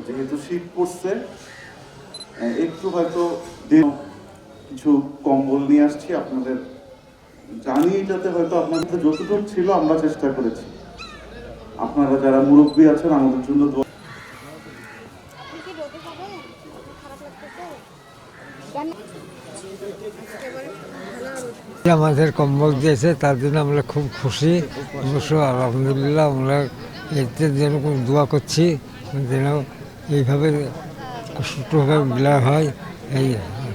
যেহেতু শীত পড়ছে একটু হয়তো কিছু কম্বল নিয়ে আসছি আপনাদের, জানি এটাতে হয়তো আপনাদের যতটুকু ছিল আমরা চেষ্টা করেছি। আপনারা যারা মুরব্বী আছেন আমাদের জন্য আমাদের কম্বল দিয়েছে, তার জন্য আমরা খুব খুশি। অবশ্য আলহামদুলিল্লাহ আমরা এতে যেন দোয়া করছি যেন এইভাবে সুষ্ঠুভাবে বিলা হয়। এই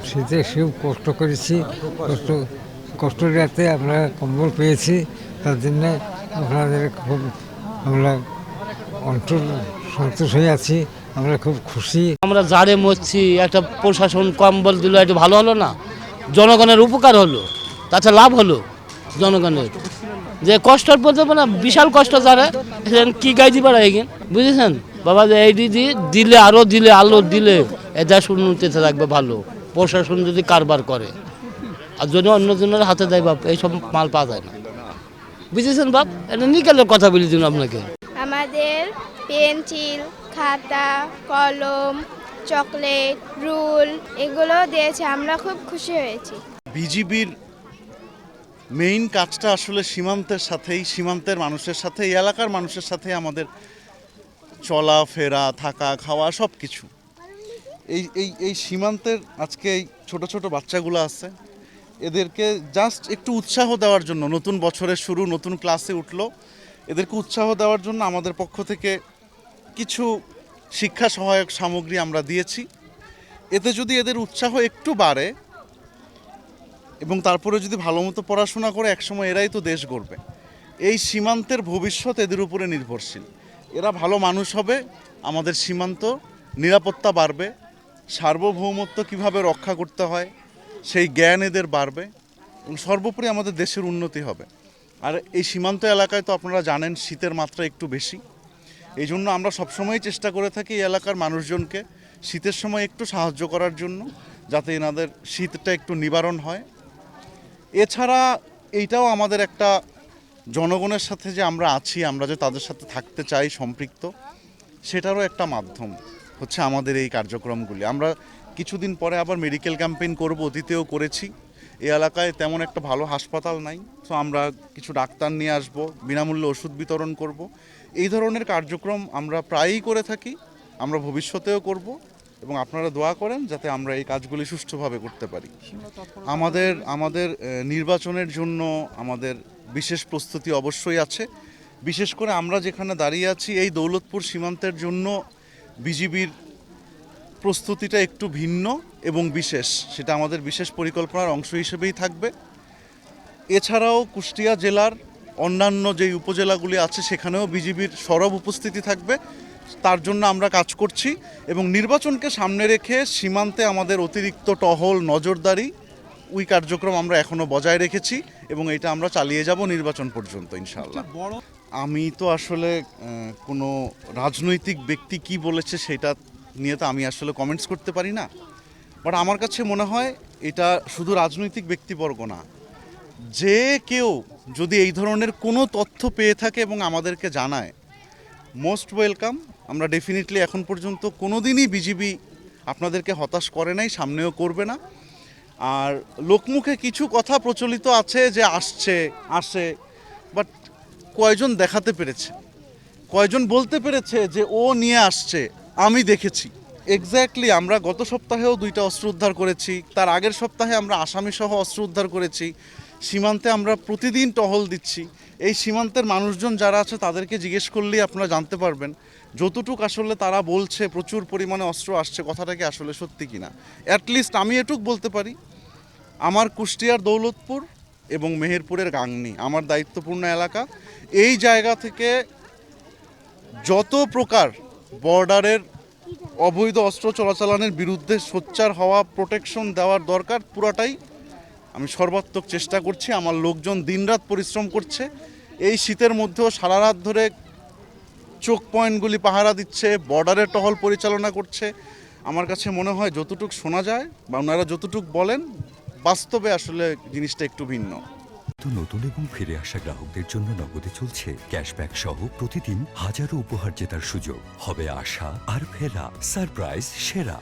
শীতে খুব কষ্ট করেছি, কষ্ট রাতে আমরা কম্বল পেয়েছি, তার জন্য আপনাদের খুব আমরা অন্তর সন্তোষ হয়ে আছি, আমরা খুব খুশি। আমরা জাড়ে মরছি, একটা প্রশাসন কম্বল দিল, একটু ভালো হলো না? জনগণের উপকার হলো, তাছাড়া লাভ হলো জনগণের। যে কষ্টের পড়তে না বিশাল কষ্ট যারা কি গাই দিবার এগিয়ে বুঝেছেন বাবা, যে এই দিলে আরো দিলে আলো দিলে এ দেশ উন্নতিতে থাকবে ভালো। প্রশাসন যদি কারবার করে আর যদি অন্যজনের হাতে দেয় বাপ, এইসব মাল পাওয়া যায় না, বুঝেছেন বাপ? এটা নিকালের কথা বলে দিন আপনাকে। আমাদের পেন্সিল, খাতা, কলম, চকলেট, রুল এগুলো দিয়েছে, আমরা খুব খুশি হয়েছি। বিজিবির মেইন কাজটা আসলে সীমান্তের সাথেই, সীমান্তের মানুষের সাথে, এই এলাকার মানুষের সাথে আমাদের চলাফেরা, থাকা, খাওয়া সব কিছু। এই সীমান্তের আজকে এই ছোট ছোট বাচ্চাগুলো আছে, এদেরকে জাস্ট একটু উৎসাহ দেওয়ার জন্য, নতুন বছরের শুরু, নতুন ক্লাসে উঠলো, এদেরকে উৎসাহ দেওয়ার জন্য আমাদের পক্ষ থেকে কিছু শিক্ষা সহায়ক সামগ্রী আমরা দিয়েছি। এতে যদি এদের উৎসাহ একটু বাড়ে এবং তারপরে যদি ভালো মতো পড়াশোনা করে, একসময় এরাই তো দেশ গড়বে। এই সীমান্তের ভবিষ্যৎ এদের উপরে নির্ভরশীল। এরা ভালো মানুষ হবে, আমাদের সীমান্ত নিরাপত্তা বাড়বে, সার্বভৌমত্ব কিভাবে রক্ষা করতে হয় সেই জ্ঞান এদের বাড়বে এবং সর্বোপরি আমাদের দেশের উন্নতি হবে। আর এই সীমান্ত এলাকায় তো আপনারা জানেন শীতের মাত্রা একটু বেশি, এই জন্য আমরা সবসময় চেষ্টা করে থাকি এই এলাকার মানুষজনকে শীতের সময় একটু সাহায্য করার জন্য, যাতে এনাদের শীতটা একটু নিবারণ হয়। এছাড়া এইটাও আমাদের একটা জনগণের সাথে যে আমরা আছি, আমরা যে তাদের সাথে থাকতে চাই সম্পৃক্ত, সেটারও একটা মাধ্যম হচ্ছে আমাদের এই কার্যক্রমগুলি। আমরা কিছুদিন পরে আবার মেডিকেল ক্যাম্পেইন করব, অতীতেও করেছি। এই এলাকায় তেমন একটা ভালো হাসপাতাল নাই, তো আমরা কিছু ডাক্তার নিয়ে আসব, বিনামূল্যে ওষুধ বিতরণ করব। এই ধরনের কার্যক্রম আমরা প্রায়ই করে থাকি, আমরা ভবিষ্যতেও করব এবং আপনারা দোয়া করেন যাতে আমরা এই কাজগুলি সুষ্ঠুভাবে করতে পারি। আমাদের নির্বাচনের জন্য আমাদের বিশেষ প্রস্তুতি অবশ্যই আছে। বিশেষ করে আমরা যেখানে দাঁড়িয়ে আছি এই দৌলতপুর সীমান্তের জন্য বিজিবির প্রস্তুতিটা একটু ভিন্ন এবং বিশেষ, সেটা আমাদের বিশেষ পরিকল্পনার অংশ হিসেবেই থাকবে। এছাড়াও কুষ্টিয়া জেলার অন্যান্য যেই উপজেলাগুলি আছে সেখানেও বিজিবির সরব উপস্থিতি থাকবে, তার জন্য আমরা কাজ করছি। এবং নির্বাচনকে সামনে রেখে সীমান্তে আমাদের অতিরিক্ত টহল, নজরদারি, ওই কার্যক্রম আমরা এখনও বজায় রেখেছি এবং এটা আমরা চালিয়ে যাব নির্বাচন পর্যন্ত ইনশাআল্লাহ। আমি তো আসলে কোনো রাজনৈতিক ব্যক্তি কি বলেছে সেটা নিয়ে তো আমি আসলে কমেন্টস করতে পারি না, বাট আমার কাছে মনে হয় এটা শুধু রাজনৈতিক ব্যক্তিবর্গ না, যে কেউ যদি এই ধরনের কোনো তথ্য পেয়ে থাকে এবং আমাদেরকে জানায়, মোস্ট ওয়েলকাম। আমরা ডেফিনেটলি এখন পর্যন্ত কোনো দিনই বিজিবি আপনাদেরকে হতাশ করে নাই, সামনেও করবে না। আর লোকমুখে কিছু কথা প্রচলিত আছে যে আসে, বাট কয়জন দেখাতে পেরেছে, কয়জন বলতে পেরেছে যে ও নিয়ে আসছে? আমি দেখেছি এক্স্যাক্টলি। আমরা গত সপ্তাহেও 2টা অস্ত্র উদ্ধার করেছি, তার আগের সপ্তাহে আমরা আসামিসহ অস্ত্র উদ্ধার করেছি। সীমান্তে আমরা প্রতিদিন টহল দিচ্ছি। এই সীমান্তের মানুষজন যারা আছে তাদেরকে জিজ্ঞেস করলেই আপনারা জানতে পারবেন যতটুক আসলে তারা বলছে প্রচুর পরিমাণে অস্ত্র আসছে, কথাটা কি আসলে সত্যি কিনা। অ্যাটলিস্ট আমি এটুক বলতে পারি, আমার কুষ্টিয়ার দৌলতপুর এবং মেহেরপুরের গাংনী আমার দায়িত্বপূর্ণ এলাকা। এই জায়গা থেকে যত প্রকার বর্ডারের অবৈধ অস্ত্র চলাচলের বিরুদ্ধে সোচ্চার হওয়া, প্রোটেকশন দেওয়ার দরকার, পুরাটাই আমি সর্বাত্মক চেষ্টা করছি। আমার লোকজন দিনরাত পরিশ্রম করছে, এই শীতের মধ্যেও সারা রাত ধরে চোক পয়েন্টগুলি পাহারা দিচ্ছে, বর্ডারের টহল পরিচালনা করছে। আমার কাছে মনে হয় যতটুকু শোনা যায় বা ওনারা যতটুকু বলেন, বাস্তবে আসলে জিনিসটা একটু ভিন্ন। নিত্য নতুন এবং ফিরে আসা গ্রাহকদের জন্য নগদে চলছে ক্যাশব্যাক সহ প্রতিদিন হাজারো উপহার জেতার সুযোগ। হবে আশা আর ফেরা সারপ্রাইজ সেরা।